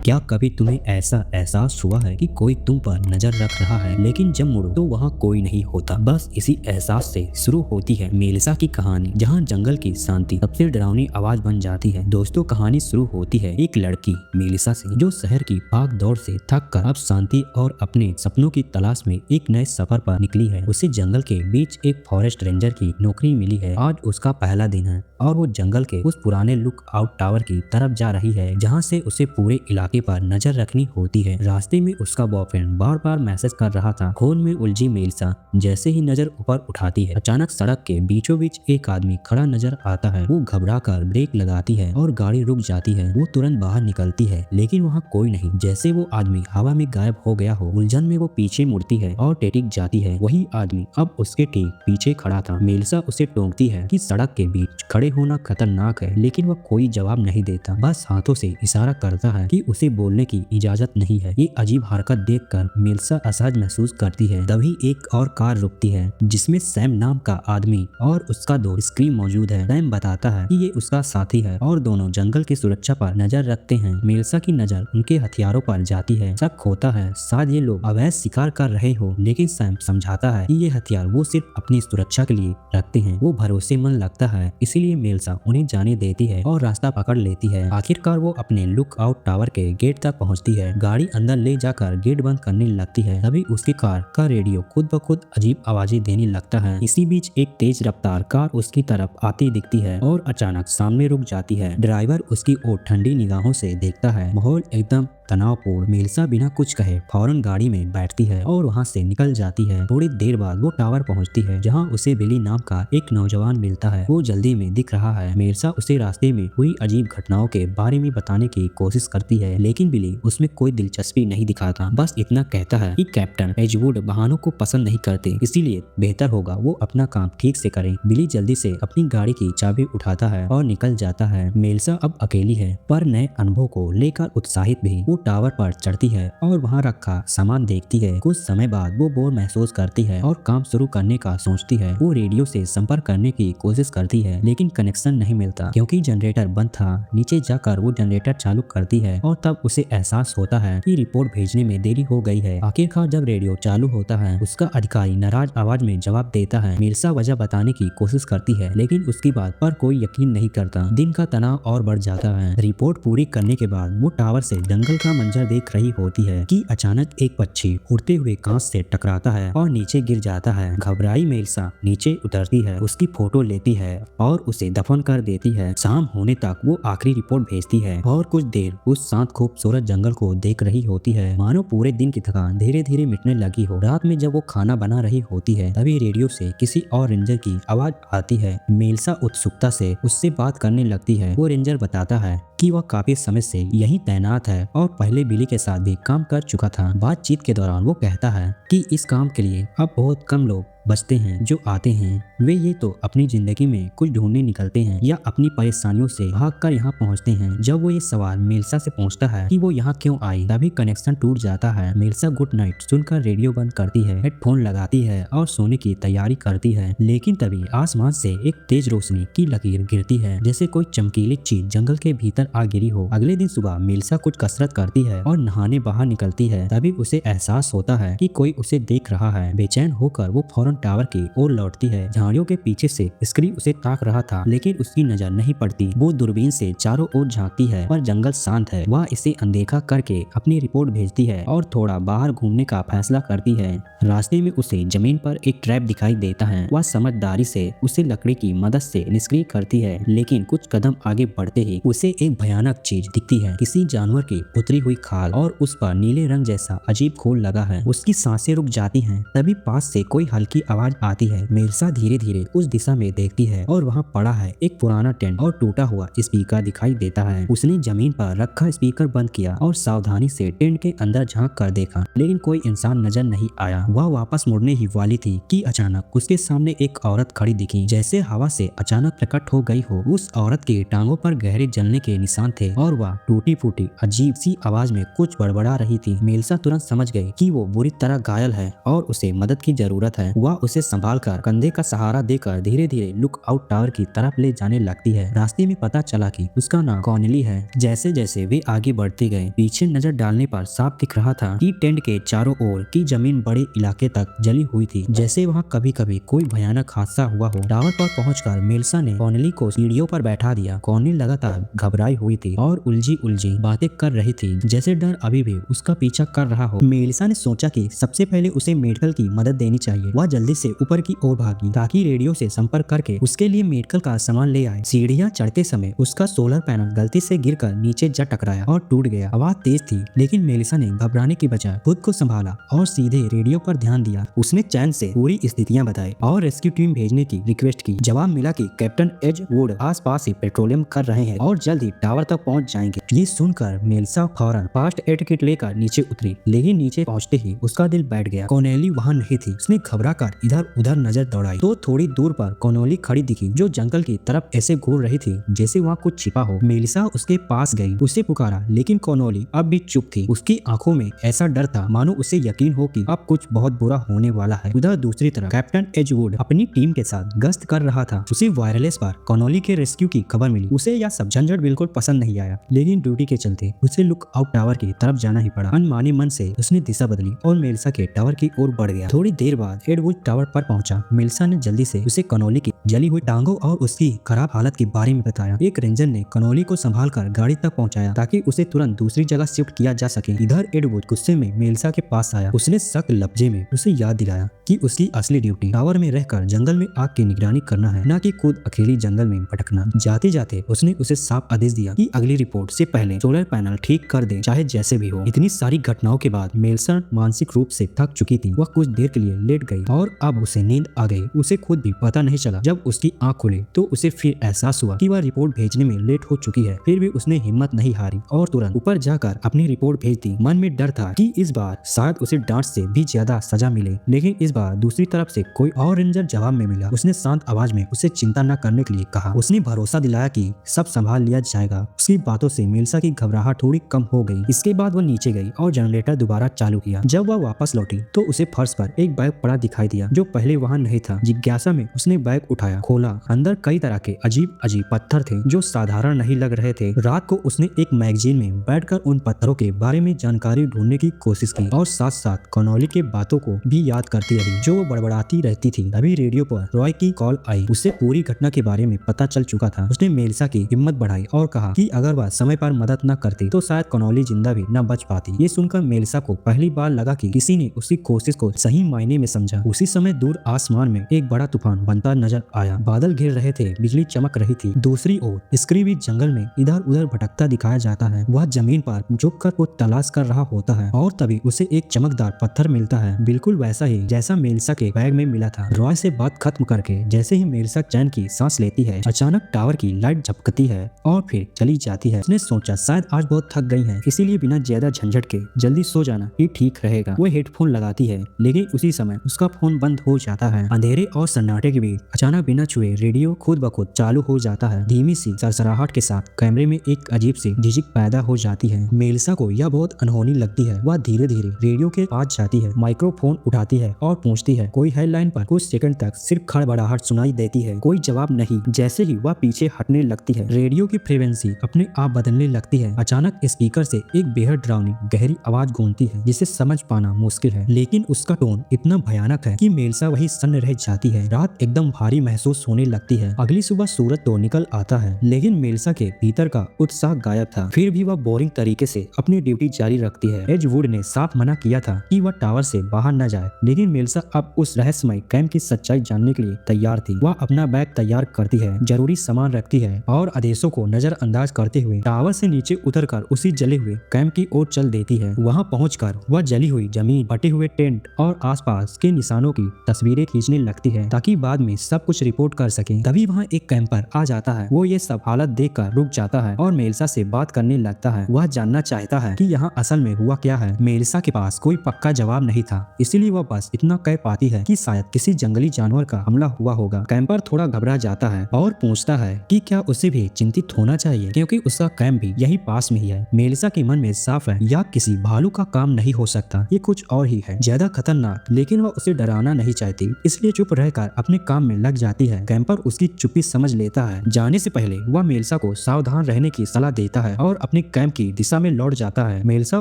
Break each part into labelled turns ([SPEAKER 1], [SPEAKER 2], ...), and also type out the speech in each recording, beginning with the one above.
[SPEAKER 1] क्या कभी तुम्हें ऐसा एहसास हुआ है कि कोई तुम पर नजर रख रहा है, लेकिन जब मुड़ो तो वहाँ कोई नहीं होता। बस इसी एहसास से शुरू होती है मेलिसा की कहानी, जहाँ जंगल की शांति सबसे डरावनी आवाज बन जाती है। दोस्तों, कहानी शुरू होती है एक लड़की मेलिसा से, जो शहर की भाग दौड़ से थक कर अब शांति और अपने सपनों की तलाश में एक नए सफर पर निकली है। उसे जंगल के बीच एक फॉरेस्ट रेंजर की नौकरी मिली है। आज उसका पहला दिन है और वो जंगल के उस पुराने लुक आउट टावर की तरफ जा रही है, जहाँ से उसे पूरे इलाके पर नजर रखनी होती है। रास्ते में उसका बॉयफ्रेंड बार बार मैसेज कर रहा था। खोज में उलझी मेलिसा जैसे ही नजर ऊपर उठाती है, अचानक सड़क के बीचों बीच एक आदमी खड़ा नजर आता है। वो घबरा कर ब्रेक लगाती है और गाड़ी रुक जाती है। वो तुरंत बाहर निकलती है, लेकिन वहाँ कोई नहीं। जैसे वो आदमी हवा में गायब हो गया हो। उलझन में वो पीछे मुड़ती है और टिक जाती है। वही आदमी अब उसके ठीक पीछे खड़ा था। मेलिसा उसे टोकती है कि सड़क के बीच खड़े होना खतरनाक है, लेकिन वह कोई जवाब नहीं देता, बस हाथों से इशारा करता है कि उसे बोलने की इजाजत नहीं है। ये अजीब हरकत देखकर मेलिसा असहज महसूस करती है। तभी एक और कार रुकती है, जिसमें सैम नाम का आदमी और उसका दोस्त स्क्रीम मौजूद है। सैम बताता है कि ये उसका साथी है और दोनों जंगल की सुरक्षा पर नजर रखते हैं। मेलिसा की नजर उनके हथियारों पर जाती है। शक होता है शायद ये लोग अवैध शिकार कर रहे हो, लेकिन सैम समझाता है कि ये हथियार वो सिर्फ अपनी सुरक्षा के लिए रखते हैं। वो भरोसेमंद लगता है, इसीलिए मेलिसा उन्हें जाने देती है और रास्ता पकड़ लेती है। आखिरकार वो अपने लुक आउट टावर के गेट तक पहुंचती है। गाड़ी अंदर ले जाकर गेट बंद करने लगती है। तभी उसकी कार का रेडियो खुद ब खुद अजीब आवाजें देने लगता है। इसी बीच एक तेज रफ्तार कार उसकी तरफ आती दिखती है और अचानक सामने रुक जाती है। ड्राइवर उसकी ओर ठंडी निगाहों से देखता है। माहौल एकदम तनावपूर्ण। मेलिसा बिना कुछ कहे फौरन गाड़ी में बैठती है और वहां से निकल जाती है। थोड़ी देर बाद वो टावर पहुंचती है, जहां उसे बिली नाम का एक नौजवान मिलता है। वो जल्दी में दिख रहा है। मेलिसा उसे रास्ते में हुई अजीब घटनाओं के बारे में बताने की कोशिश करती है, लेकिन बिली उसमें कोई दिलचस्पी नहीं दिखाता। बस इतना कहता है कि कैप्टन एजवुड बहानों को पसंद नहीं करते, इसीलिए बेहतर होगा वो अपना काम ठीक से करें। बिली जल्दी से अपनी गाड़ी की चाबी उठाता है और निकल जाता है। मेलिसा अब अकेली है, पर नए अनुभव को लेकर उत्साहित भी। वो टावर पर चढ़ती है और वहां रखा सामान देखती है। कुछ समय बाद वो बोर महसूस करती है और काम शुरू करने का सोचती है। वो रेडियो से संपर्क करने की कोशिश करती है, लेकिन कनेक्शन नहीं मिलता क्योंकि जनरेटर बंद था। नीचे जाकर वो जनरेटर चालू करती है और तब उसे एहसास होता है कि रिपोर्ट भेजने में देरी हो गई है। आखिरकार जब रेडियो चालू होता है, उसका अधिकारी नाराज आवाज में जवाब देता है। मेलिसा वजह बताने की कोशिश करती है, लेकिन उसकी बात पर कोई यकीन नहीं करता। दिन का तनाव और बढ़ जाता है। रिपोर्ट पूरी करने के बाद वो टावर से जंगल का मंजर देख रही होती है कि अचानक एक पक्षी उड़ते हुए कांच से टकराता है और नीचे गिर जाता है। घबराई मेलिसा नीचे उतरती है, उसकी फोटो लेती है और उसे दफन कर देती है। शाम होने तक वो आखिरी रिपोर्ट भेजती है और कुछ देर उस शांत खूबसूरत जंगल को देख रही होती है, मानो पूरे दिन की थकान धीरे धीरे मिटने लगी हो। रात में जब वो खाना बना रही होती है, तभी रेडियो से किसी और रेंजर की आवाज आती है। मेलिसा उत्सुकता से उससे बात करने लगती है। वो रेंजर बताता है कि वह काफी समय से यहीं तैनात है और पहले बिली के साथ भी काम कर चुका था। बातचीत के दौरान वो कहता है कि इस काम के लिए अब बहुत कम लोग बचते हैं जो आते हैं। वे ये तो अपनी जिंदगी में कुछ ढूंढने निकलते हैं या अपनी परेशानियों से भागकर यहाँ पहुँचते हैं। जब वो ये सवाल मेलिसा से पूछता है कि वो यहाँ क्यों आई, तभी कनेक्शन टूट जाता है। मेलिसा गुड नाइट सुनकर रेडियो बंद करती है, हेडफोन लगाती है और सोने की तैयारी करती है। लेकिन तभी आसमान से एक तेज रोशनी की लकीर गिरती है, जैसे कोई चमकीली चीज जंगल के भीतर आ गिरी हो। अगले दिन सुबह मेलिसा कुछ कसरत करती है और नहाने बाहर निकलती है। तभी उसे एहसास होता है कि कोई उसे देख रहा है। बेचैन होकर वो फौरन टावर की ओर लौटती है। झाड़ियों के पीछे से स्क्रीन उसे ताक रहा था, लेकिन उसकी नजर नहीं पड़ती। वो दूरबीन से चारों ओर झांकती है पर जंगल शांत है। वह इसे अनदेखा करके अपनी रिपोर्ट भेजती है और थोड़ा बाहर घूमने का फैसला करती है। रास्ते में उसे जमीन पर एक ट्रैप दिखाई देता है। वह समझदारी से उसे लकड़ी की मदद से निष्क्रिय करती है, लेकिन कुछ कदम आगे बढ़ते ही उसे एक भयानक चीज दिखती है। किसी जानवर की उतरी हुई खाल और उस पर नीले रंग जैसा अजीब खोल लगा है। उसकी सांसें रुक जाती हैं। तभी पास से कोई हल्की आवाज आती है। मेलिसा धीरे धीरे उस दिशा में देखती है और वहाँ पड़ा है एक पुराना टेंट और टूटा हुआ स्पीकर दिखाई देता है। उसने जमीन पर रखा स्पीकर बंद किया और सावधानी से टेंट के अंदर झांक कर देखा, लेकिन कोई इंसान नजर नहीं आया। वह वापस मुड़ने ही वाली थी कि अचानक उसके सामने एक औरत खड़ी दिखी, जैसे हवा से अचानक प्रकट हो गई हो। उस औरत के टांगों पर गहरे जलने के निशान थे और वह टूटी फूटी अजीब सी आवाज में कुछ बड़बड़ा रही थी। मेलिसा तुरंत समझ गई कि वो बुरी तरह घायल है और उसे मदद की जरूरत है। वह वह उसे संभाल कर कंधे का सहारा देकर धीरे धीरे लुक आउट टावर की तरफ ले जाने लगती है। रास्ते में पता चला कि उसका नाम कॉनेली है। जैसे जैसे वे आगे बढ़ते गए, पीछे नजर डालने पर साफ दिख रहा था कि टेंट के चारों ओर की जमीन बड़े इलाके तक जली हुई थी, जैसे वहाँ कभी कभी कोई भयानक हादसा हुआ हो। टावर पर पहुंचकर मेलिसा ने कॉनेली को सीढ़ियों पर बैठा दिया। कॉनेली लगातार घबराई हुई थी और उलझी उलझी बातें कर रही थी, जैसे डर अभी भी उसका पीछा कर रहा हो। मेलिसा ने सोचा कि सबसे पहले उसे मेडिकल की मदद देनी चाहिए। वह जल्दी से ऊपर की ओर भागी ताकि रेडियो से संपर्क करके उसके लिए मेडिकल का सामान ले आए। सीढ़ियां चढ़ते समय उसका सोलर पैनल गलती से गिरकर नीचे जा टकराया और टूट गया। आवाज तेज थी, लेकिन मेलिसा ने घबराने की बजाय खुद को संभाला और सीधे रेडियो पर ध्यान दिया। उसने चैन से पूरी स्थितियां बताई और रेस्क्यू टीम भेजने की रिक्वेस्ट की। जवाब मिला कि कैप्टन एजवुड आसपास ही पेट्रोलियम कर रहे हैं और जल्द ही टावर तक पहुंच जाएंगे। ये सुनकर मेलिसा फौरन फर्स्ट एड किट लेकर नीचे उतरी, लेकिन नीचे पहुंचते ही उसका दिल बैठ गया। कॉनेली वहां नहीं थी। उसने घबराकर इधर उधर नजर दौड़ाई तो थोड़ी दूर पर कॉनेली खड़ी दिखी, जो जंगल की तरफ ऐसे घूर रही थी जैसे वहाँ कुछ छिपा हो। मेलिसा उसके पास गई, उसे पुकारा, लेकिन कॉनेली अब भी चुप थी। उसकी आंखों में ऐसा डर था मानो उसे यकीन हो कि अब कुछ बहुत बुरा होने वाला है। उधर दूसरी तरफ कैप्टन एजवुड अपनी टीम के साथ गश्त कर रहा था। उसे वायरलेस पर कॉनेली के रेस्क्यू की खबर मिली। उसे यह सब झंझट बिल्कुल पसंद नहीं आया, लेकिन ड्यूटी के चलते उसे लुक आउट टावर की तरफ जाना ही पड़ा। अनमाने मन से उसने दिशा बदली और मेलिसा के टावर की ओर बढ़ गया। थोड़ी देर बाद एडवुड टावर पर पहुंचा। मेलिसा ने जल्दी से उसे कॉनेली की जली हुई टांगों और उसकी खराब हालत के बारे में बताया। एक रेंजर ने कॉनेली को संभालकर गाड़ी तक पहुंचाया ताकि उसे तुरंत दूसरी जगह शिफ्ट किया जा सके। इधर एडवुड गुस्से में मेलिसा के पास आया। उसने सख्त लफ्जे में उसे याद दिलाया कि उसकी असली ड्यूटी टावर में रहकर जंगल में आग की निगरानी करना है, न कि खुद अकेली जंगल में भटकना। जाते जाते उसने उसे साफ आदेश दिया कि अगली रिपोर्ट से पहले सोलर पैनल ठीक कर दे, चाहे जैसे भी हो। इतनी सारी घटनाओं के बाद मेलिसा मानसिक रूप से थक चुकी थी। वह कुछ देर के लिए लेट गई और अब उसे नींद आ गई। उसे खुद भी पता नहीं चला। जब उसकी आंख खुली तो उसे फिर एहसास हुआ कि वह रिपोर्ट भेजने में लेट हो चुकी है। फिर भी उसने हिम्मत नहीं हारी और तुरंत ऊपर जाकर अपनी रिपोर्ट भेज दी। मन में डर था कि इस बार शायद उसे डांट से भी ज्यादा सजा मिले, लेकिन इस बार दूसरी तरफ से कोई और रेंजर जवाब में मिला। उसने शांत आवाज में उसे चिंता न करने के लिए कहा। उसने भरोसा दिलाया कि सब संभाल लिया जाएगा। उसकी बातों से मेलिसा की घबराहट थोड़ी कम हो गई। इसके बाद वह नीचे गई और जनरेटर दोबारा चालू किया। जब वह वापस लौटी तो उसे फर्श पर एक बैग पड़ा दिखाई दिया, जो पहले वहाँ नहीं था। जिज्ञासा में उसने बैग उठाया, खोला। अंदर कई तरह के अजीब अजीब पत्थर थे जो साधारण नहीं लग रहे थे। रात को उसने एक मैगजीन में बैठकर उन पत्थरों के बारे में जानकारी ढूंढने की कोशिश की और साथ साथ कॉनेली के बातों को भी याद करती रही, जो वो बड़बड़ाती रहती थी। तभी रेडियो पर रॉय की कॉल आई। उसे पूरी घटना के बारे में पता चल चुका था। उसने मेलिसा की हिम्मत बढ़ाई और कहा कि अगर वह समय पर मदद न करती तो शायद कॉनेली जिंदा भी न बच पाती। ये सुनकर मेलिसा को पहली बार लगा कि किसी ने उसकी कोशिश को सही मायने में समझा। उसी समय दूर आसमान में एक बड़ा तूफान बनता नजर आया। बादल घिर रहे थे, बिजली चमक रही थी। दूसरी ओर स्क्रीबी जंगल में इधर उधर भटकता दिखाया जाता है। वह जमीन पर झुककर कुछ तलाश कर रहा होता है और तभी उसे एक चमकदार पत्थर मिलता है, बिल्कुल वैसा ही जैसा मेलिसा के बैग में मिला था। रॉय से बात खत्म करके जैसे ही मेलिसा चैन की सांस लेती है, अचानक टावर की लाइट झपकती है और फिर चली जाती है। उसने सोचा शायद आज बहुत थक गई है, इसीलिए बिना ज्यादा झंझट के जल्दी सो जाना ही ठीक रहेगा। वो हेडफोन लगाती है, लेकिन उसी समय उसका फोन बंद हो जाता है। अंधेरे और सन्नाटे के बीच अचानक बिना छुए रेडियो खुद ब खुद चालू हो जाता है। धीमी सी सरसराहट के साथ कैमरे में एक अजीब सी झिझक पैदा हो जाती है। मेलिसा को यह बहुत अनहोनी लगती है। वह धीरे धीरे रेडियो के पास जाती है, माइक्रोफोन उठाती है और पूछती है। कोई हेडलाइन पर कुछ सेकंड तक सिर्फ खड़बड़ाहट सुनाई देती है, कोई जवाब नहीं। जैसे ही वह पीछे हटने लगती है, रेडियो की फ्रीक्वेंसी अपने आप बदलने लगती है। अचानक स्पीकर से एक बेहद डरावनी गहरी आवाज गूंजती है, जिसे समझ पाना मुश्किल है, लेकिन उसका टोन इतना भयानक है कि मेलिसा वही सन्न रह जाती है। रात एकदम भारी महसूस होने लगती है। अगली सुबह सूरज तो निकल आता है, लेकिन मेलिसा के भीतर का उत्साह गायब था। फिर भी वह बोरिंग तरीके से अपनी ड्यूटी जारी रखती है। एजवुड ने साफ मना किया था कि वह टावर से बाहर न जाए, लेकिन मेलिसा अब उस रहस्यमय कैंप की सच्चाई जानने के लिए तैयार थी। वह अपना बैग तैयार करती है, जरूरी सामान रखती है और आदेशों को नजरअंदाज करते हुए टावर से नीचे उतरकर उसी जले हुए कैंप की ओर चल देती है। वहां पहुंचकर वह जली हुई जमीन, फटे हुए टेंट और आसपास के निशानों की तस्वीरें खींचने लगती है ताकि बाद में सब कुछ रिपोर्ट कर सके। तभी वहाँ एक कैंपर आ जाता है। वो ये सब हालत देखकर रुक जाता है और मेलिसा से बात करने लगता है। वह जानना चाहता है कि यहाँ असल में हुआ क्या है। मेलिसा के पास कोई पक्का जवाब नहीं था, इसीलिए वह बस इतना कह पाती है कि शायद किसी जंगली जानवर का हमला हुआ होगा। कैंपर थोड़ा घबरा जाता है और पूछता है कि क्या उसे भी चिंतित होना चाहिए, क्योंकि उसका कैंप भी यही पास में ही है। मेलिसा के मन में साफ है या किसी भालू का काम नहीं हो सकता, ये कुछ और ही है, ज्यादा खतरनाक। लेकिन वह उसे डराने बताना नहीं चाहती, इसलिए चुप रहकर अपने काम में लग जाती है। कैंपर उसकी चुप्पी समझ लेता है। जाने से पहले वह मेलिसा को सावधान रहने की सलाह देता है और अपने कैंप की दिशा में लौट जाता है। मेलिसा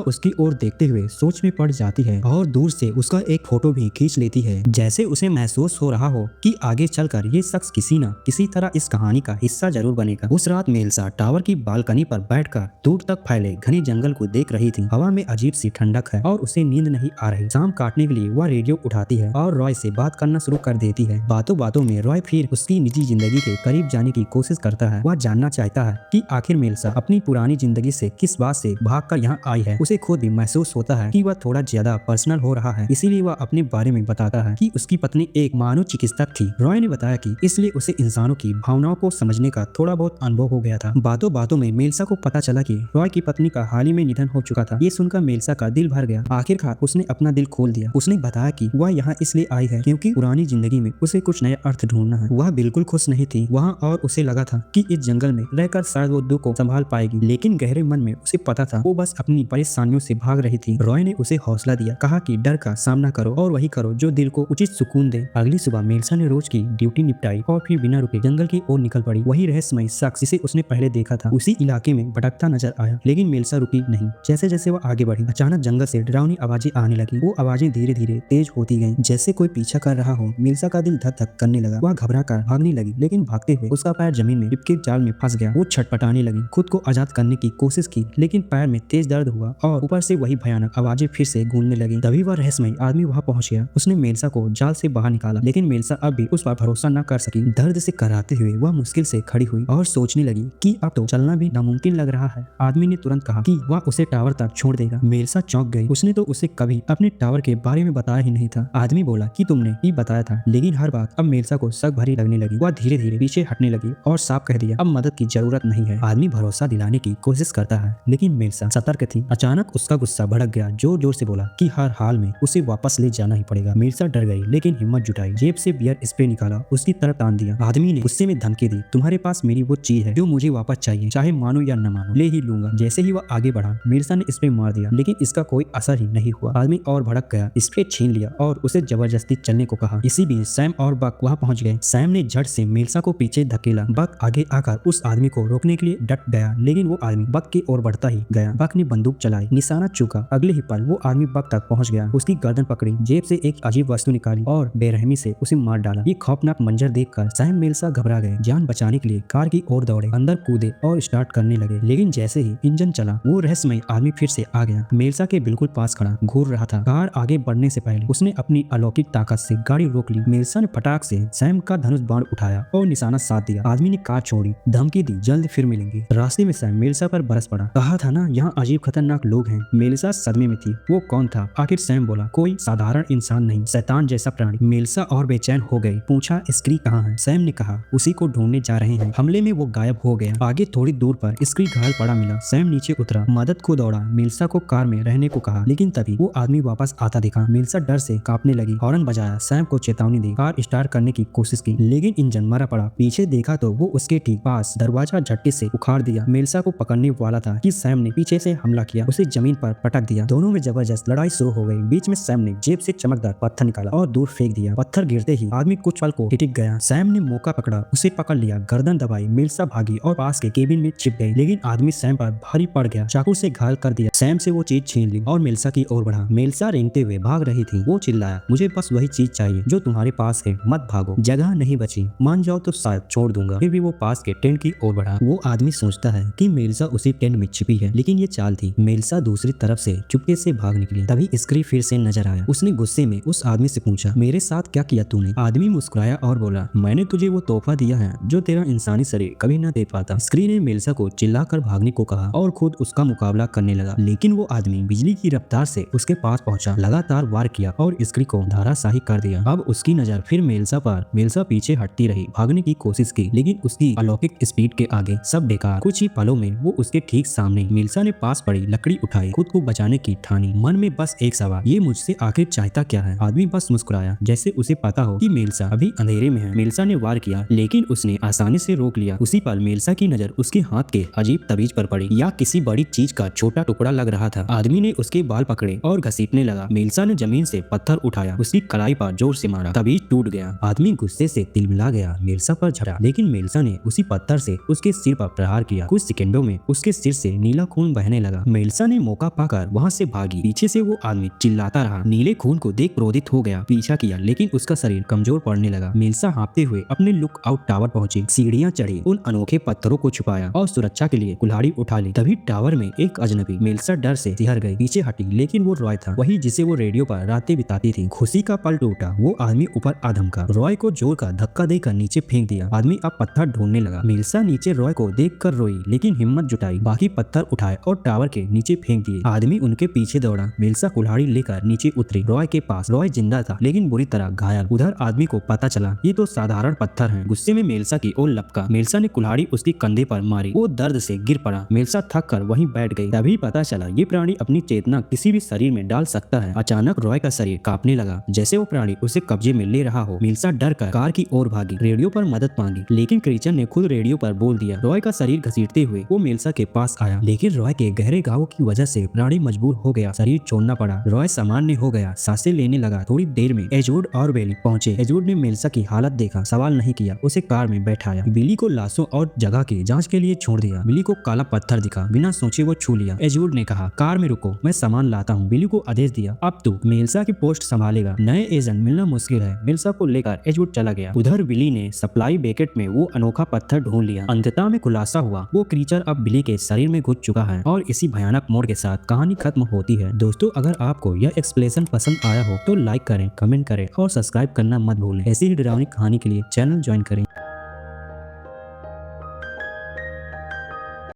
[SPEAKER 1] उसकी ओर देखते हुए सोच में पड़ जाती है और दूर से उसका एक फोटो भी खींच लेती है, जैसे उसे महसूस हो रहा हो कि आगे चलकर ये शख्स किसी न किसी तरह इस कहानी का हिस्सा जरूर बनेगा। उस रात मेलिसा टावर की बालकनी पर बैठकर दूर तक फैले घने जंगल को देख रही थी। हवा में अजीब सी ठंडक है और उसे नींद नहीं आ रही। शाम काटने के लिए वह रेडियो उठाती है और रॉय से बात करना शुरू कर देती है। बातों बातों में रॉय फिर उसकी निजी जिंदगी के करीब जाने की कोशिश करता है। वह जानना चाहता है कि आखिर मेलिसा अपनी पुरानी जिंदगी से किस बात से भागकर यहाँ आई है। उसे खुद भी महसूस होता है कि वह थोड़ा ज्यादा पर्सनल हो रहा है, इसीलिए वह अपने बारे में बताता है कि उसकी पत्नी एक मनोचिकित्सक थी। रॉय ने बताया कि इसलिए उसे इंसानों की भावनाओं को समझने का थोड़ा बहुत अनुभव हो गया था। बातों बातों में मेलिसा को पता चला कि रॉय की पत्नी का हाल ही में निधन हो चुका था। ये सुनकर मेलिसा का दिल भर गया। आखिरकार उसने अपना दिल खोल दिया। उसने बताया कि वह यहाँ इसलिए आई है क्योंकि पुरानी जिंदगी में उसे कुछ नया अर्थ ढूंढना है। वह बिल्कुल खुश नहीं थी वहाँ और उसे लगा था कि इस जंगल में रहकर शायद वो दुख को संभाल पाएगी, लेकिन गहरे मन में उसे पता था वो बस अपनी परेशानियों से भाग रही थी। रॉय ने उसे हौसला दिया, कहा कि डर का सामना करो और वही करो जो दिल को उचित सुकून दे। अगली सुबह मेलिसा ने रोज की ड्यूटी निपटाई और फिर बिना रुके जंगल की ओर निकल पड़ी। वही रहस्यमय शख्स जिसे उसने पहले देखा था उसी इलाके में भटकता नजर आया, लेकिन मेलिसा रुकी नहीं। जैसे जैसे वह आगे बढ़ी अचानक जंगल से डरावनी आवाजें आने लगी। वो आवाजें धीरे धीरे तेज होती गईं, जैसे कोई पीछा कर रहा हो। मेलिसा का दिल धक धक करने लगा। वह घबरा कर भागने लगी, लेकिन भागते हुए उसका पैर जमीन में चिपके जाल में फंस गया। वो छटपटाने लगी, खुद को आजाद करने की कोशिश की, लेकिन पैर में तेज दर्द हुआ और ऊपर से वही भयानक आवाजें फिर से गूंजने लगी। तभी वह रहस्यमय आदमी वहां पहुंच गया। उसने मेलिसा को जाल से बाहर निकाला, लेकिन मेलिसा अब भी उस पर भरोसा न कर सकी। दर्द से कराहते हुए वह मुश्किल से खड़ी हुई और सोचने लगी कि अब तो चलना भी नामुमकिन लग रहा है। आदमी ने तुरंत कहा कि वह उसे टावर तक छोड़ देगा। मेलिसा चौंक गई। उसने तो उसे कभी अपने टावर के बारे में बताया ही नहीं था। आदमी बोला कि तुमने ही बताया था, लेकिन हर बात अब मेलिसा को शक भरी लगने लगी। वह धीरे धीरे पीछे हटने लगी और साफ कह दिया, अब मदद की जरूरत नहीं है। आदमी भरोसा दिलाने की कोशिश करता है, लेकिन मेलिसा सतर्क थी। अचानक उसका गुस्सा भड़क गया। जोर जोर से बोला कि हर हाल में उसे वापस ले जाना ही पड़ेगा। मेलिसा डर गई, लेकिन हिम्मत जुटाई। जेब से बियर स्प्रे निकाला, उसकी तरफ तान दिया। आदमी ने गुस्से में धमकी दी, तुम्हारे पास मेरी वो चीज है जो मुझे वापस चाहिए, चाहे मानो या न मानो, ले ही लूंगा। जैसे ही वह आगे बढ़ा मेलिसा ने स्प्रे मार दिया, लेकिन इसका कोई असर ही नहीं हुआ। आदमी और भड़क गया, स्प्रे छीन लिया और उसे जबरदस्ती चलने को कहा। इसी बीच सैम और बक वहां पहुंच गए। सैम ने झट से मेलिसा को पीछे धकेला। बक आगे आकर उस आदमी को रोकने के लिए डट गया, लेकिन वो आदमी बक की ओर बढ़ता ही गया। बक ने बंदूक चलाई, निशाना चूका। अगले ही पल वो आदमी बक तक पहुंच गया, उसकी गर्दन पकड़ी, जेब से एक अजीब वस्तु निकाली और बेरहमी से उसे मार डाला। ये खौफनाक मंजर देखकर सैम मेलिसा घबरा गए। जान बचाने के लिए कार की ओर दौड़े, अंदर कूदे और स्टार्ट करने लगे, लेकिन जैसे ही इंजन चला वो रहस्यमय आदमी फिर से आ गया। मेलिसा के बिल्कुल पास खड़ा घूर रहा था। कार आगे बढ़ने से पहले उसने अपनी अलौकिक ताकत से गाड़ी रोक ली। मेलिसा ने फटाक से सैम का धनुष बाण उठाया और निशाना साध दिया। आदमी ने कार छोड़ी, धमकी दी, जल्द फिर मिलेंगे। रास्ते में सैम मेलिसा पर बरस पड़ा। कहा था ना यहाँ अजीब खतरनाक लोग हैं। मेलिसा सदमे में थी। वो कौन था? आखिर सैम बोला, कोई साधारण इंसान नहीं, शैतान जैसा प्राणी। मेलिसा और बेचैन हो गई। पूछा, स्क्री कहाँ है? सैम ने कहा, उसी को ढूंढने जा रहे हैं। हमले में वो गायब हो गया। आगे थोड़ी दूर पर स्क्री घायल पड़ा मिला। सैम नीचे उतरा, मदद को दौड़ा। मेलिसा को कार में रहने को कहा, लेकिन तभी वो आदमी वापस आता दिखा। मेलिसा डर से कांपने लगी। हॉर्न बजाया, सैम को चेतावनी दी। कार स्टार्ट करने की कोशिश की, लेकिन इंजन मरा पड़ा। पीछे देखा तो वो उसके ठीक पास दरवाजा झटके से उखाड़ दिया। मेलिसा को पकड़ने वाला था कि सैम ने पीछे से हमला किया, उसे जमीन पर पटक दिया। दोनों में जबरदस्त लड़ाई शुरू हो गई। बीच में सैम ने जेब से चमकदार पत्थर निकाला और दूर फेंक दिया। पत्थर गिरते ही आदमी कुछ पल को टिक गया। सैम ने मौका पकड़ा, उसे पकड़ लिया, गर्दन दबाई। मेलिसा भागी और पास के केबिन में छिप गई, लेकिन आदमी सैम पर भारी पड़ गया, चाकू से घायल कर दिया। सैम से वो चीज छीन ली और मेलिसा की ओर बढ़ा। मेलिसा रेंगते हुए भाग रही थी। वो चिल्लाया, मुझे बस वही चीज चाहिए जो तुम्हारे पास है, मत भागो, जगह नहीं बची, मान जाओ तो शायद छोड़ दूंगा। फिर भी वो पास के टेंट की ओर बढ़ा। वो आदमी सोचता है कि मेलिसा उसी टेंट में छिपी है, लेकिन ये चाल थी। मेलिसा दूसरी तरफ से चुपके से भाग निकली। तभी स्क्री फिर से नजर आया। उसने गुस्से में उस आदमी से पूछा, मेरे साथ क्या किया तूने? आदमी मुस्कुराया और बोला, मैंने तुझे वो तोहफा दिया है जो तेरा इंसानी शरीर कभी न दे पाता। स्क्री ने मेलिसा को चिल्लाकर भागने को कहा और खुद उसका मुकाबला करने लगा, लेकिन वो आदमी बिजली की रफ्तार से उसके पास पहुंचा, लगातार वार किया और स्क्री को धराशायी कर दिया। अब उसकी नजर फिर मेलिसा पर। मेलिसा पीछे हटती रही, भागने की कोशिश की, लेकिन उसकी अलौकिक स्पीड के आगे सब बेकार। कुछ ही पलों में वो उसके ठीक सामने। मेलिसा ने पास पड़ी लकड़ी उठाई, खुद को बचाने की ठानी। मन में बस एक सवाल, ये मुझसे आखिर चाहता क्या है? आदमी बस मुस्कुराया, जैसे उसे पता हो कि मेलिसा अभी अंधेरे में है। मेलिसा ने वार किया, लेकिन उसने आसानी से रोक लिया। उसी पल मेलिसा की नजर उसके हाथ के अजीब तबीज पर पड़ी, या किसी बड़ी चीज का छोटा टुकड़ा लग रहा था। आदमी ने उसके बाल पकड़े और घसीटने लगा। मेलिसा ने जमीन से पत्थर उठाया, उसकी कलाई पर जोर से मारा, तभी टूट गया। आदमी गुस्से से तिलमिला गया, मेलिसा पर झपटा, लेकिन मेलिसा ने उसी पत्थर से उसके सिर पर प्रहार किया। कुछ सेकंडों में उसके सिर से नीला खून बहने लगा। मेलिसा ने मौका पाकर वहां से भागी। पीछे से वो आदमी चिल्लाता रहा। नीले खून को देख क्रोधित हो गया, पीछा किया, लेकिन उसका शरीर कमजोर पड़ने लगा। मेलिसा हाँफते हुए अपने लुक आउट टावर पहुंची, सीढ़ियां चढ़ी, उन अनोखे पत्थरों को छुपाया और सुरक्षा के लिए कुल्हाड़ी उठा ली। तभी टावर में एक अजनबी। मेलिसा डर से सिहर गई, पीछे हटी, लेकिन वो रॉय था, वही जिसे वो रेडियो पर रातें बिताती थी। खुशी का पल टूटा। वो आदमी ऊपर आ धमका, रॉय को जोर का धक्का देकर नीचे फेंक दिया। आदमी अब पत्थर ढूंढने लगा। मेलिसा नीचे रॉय को देखकर रोई, लेकिन हिम्मत जुटाई, बाकी पत्थर उठाए और टावर के नीचे फेंक दिए। आदमी उनके पीछे दौड़ा। मेलिसा कुल्हाड़ी लेकर नीचे उतरी रॉय के पास। रॉय जिंदा था, लेकिन बुरी तरह घायल। उधर आदमी को पता चला ये तो साधारण पत्थर हैं। गुस्से में मेलिसा की ओर लपका। मेलिसा ने कुल्हाड़ी उसके कंधे पर मारी। वो दर्द से गिर पड़ा। मेलिसा थक कर वहीं बैठ गई। तभी पता चला ये प्राणी अपनी चेतना किसी भी शरीर में डाल सकता है। अचानक रॉय का शरीर कांपने लगा, जैसे वो प्राणी उसे कब्जे में ले रहा हो। मेलिसा डर कर कार की ओर भागी, रेडियो पर मदद मांगी, लेकिन क्रीचर ने खुद रेडियो पर बोल दिया। रॉय का शरीर घसीटते हुए वो मेलिसा के पास आया, लेकिन रॉय के गहरे घावों की वजह से प्राणी मजबूर हो गया, शरीर छोड़ना पड़ा। रॉय सामान्य हो गया, सांसें लेने लगा। थोड़ी देर में एजवुड और बेली पहुंचे। एजवुड ने मेलिसा की हालत देखा, सवाल नहीं किया, उसे कार में बैठाया। बिली को लाशों और जगह की जांच के लिए छोड़ दिया। बिली को काला पत्थर दिखा, बिना सोचे वो छू लिया। एजवुड ने कहा, कार में रुको, मैं सामान लाता हूँ। बिली को आदेश दिया, अब तू मेलिसा की पोस्ट संभालेगा, नए एजेंट मिलना मुश्किल है। मेलिसा को लेकर एजवुड चला गया। उधर बिली ने सप्लाई बैकेट में वो अनोखा पत्थर ढूंढ लिया। अंततः में खुलासा हुआ, वो क्रीचर अब बिली के शरीर में घुस चुका है। और इसी भयानक मोड़ के साथ कहानी खत्म होती है। दोस्तों, अगर आपको यह एक्सप्लेनेशन पसंद आया हो तो लाइक करें, कमेंट करें और सब्सक्राइब करना मत भूलें। ऐसी ही डरावनी कहानी के लिए चैनल ज्वाइन करें।